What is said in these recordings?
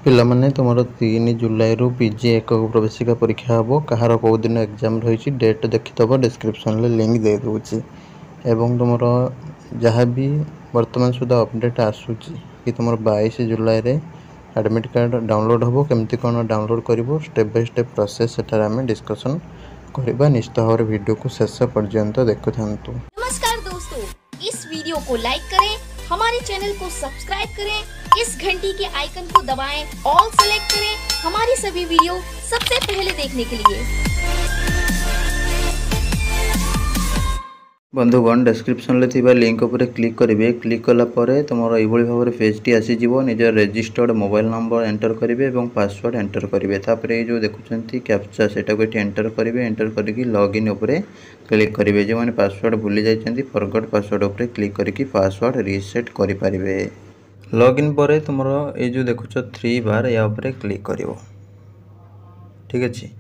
पिलामाने तुमर 3 जुलाई रु पीजी एकक प्रवेशिका परीक्षा हम कहार कौ दिन एग्जाम रही डेट देखिदब डिस्क्रिप्शन में लिंक दे दूची एवं तुमर जहाँ भी वर्तमान सुधा अपडेट आसूची कि तुम 22 जुलाई रे एडमिट कार्ड डाउनलोड हम केमती कौन डाउनलोड कर स्टेप बाय स्टेप प्रोसेस सेटार आम डिस्कसन करवा निश्चित भाव वीडियो को शेष पर्यंत देखु था। नमस्कार दोस्तों, इस वीडियो को लाइक करें, हमारे चैनल को सब्सक्राइब करें, इस घंटी के आइकन को दबाएं, ऑल सेलेक्ट करें हमारी सभी वीडियो सबसे पहले देखने के लिए। बंधुगण डिस्क्रिप्शन ले थिबा लिंक उपर क्लिक करेंगे। क्लिक कला परे तुमर यह भाव में पेजटी आसीज निज रजिस्टर्ड मोबाइल नंबर एंटर करेंगे और पासवर्ड एंटर करेंगे। तापर ये जो देखुं कैप्चा से एंटर करेंगे। एंटर करके लॉगिन उपरे क्लिक करेंगे। जो मैंने पासवर्ड भूली जाइए फॉरगॉट पासवर्ड उपरे क्लिक करके पासवर्ड रीसेट करेंगे। लॉगिन पर तुम ये जो देखुच 3 बार या उपरे क्लिक कर ठीक अच्छे।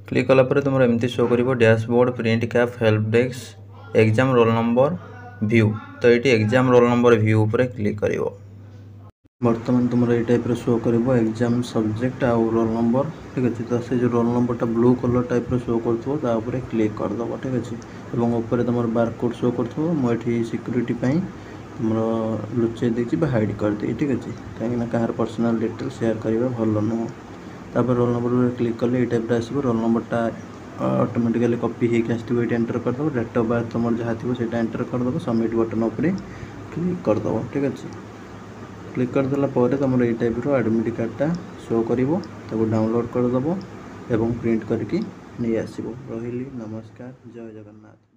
क्लिक कला पर तुम एमती शो कर dashboard print cap help desk exam roll number view. तो ये एग्जाम रोल नंबर व्यू पर क्लिक कर बर्तमान तुम ये टाइप शो कर एग्जाम सब्जेक्ट आउ रोल नंबर ठीक अच्छे। तो से जो roll number blue colour type show कर क्लिक करदेव ठीक अच्छे। और ऊपर तुम बारकोड शो कर मुझे सिक्यूरीटी तुम लुचे देती हाइड करदे ठीक अच्छे। कहीं कहार पर्सनल डिटेल शेयर करवा भल नुह। तापर रोल नंबर क्लिक कले ये टाइप आसो रोल नंबरटा ऑटोमेटिकली कॉपी होकर आसो। ये एंटर करदेव डेट ऑफ बर्थ तुम जहाँ थी से एंटर करदेव सबमिट बटन उपर क्लिक करदेव ठीक अच्छे। क्लिक करदेला तुम ये टाइप एडमिट कार्डटा शो कर डाउनलोड करदेव और प्रिंट करके नहीं आसो। रही नमस्कार, जय जगन्नाथ।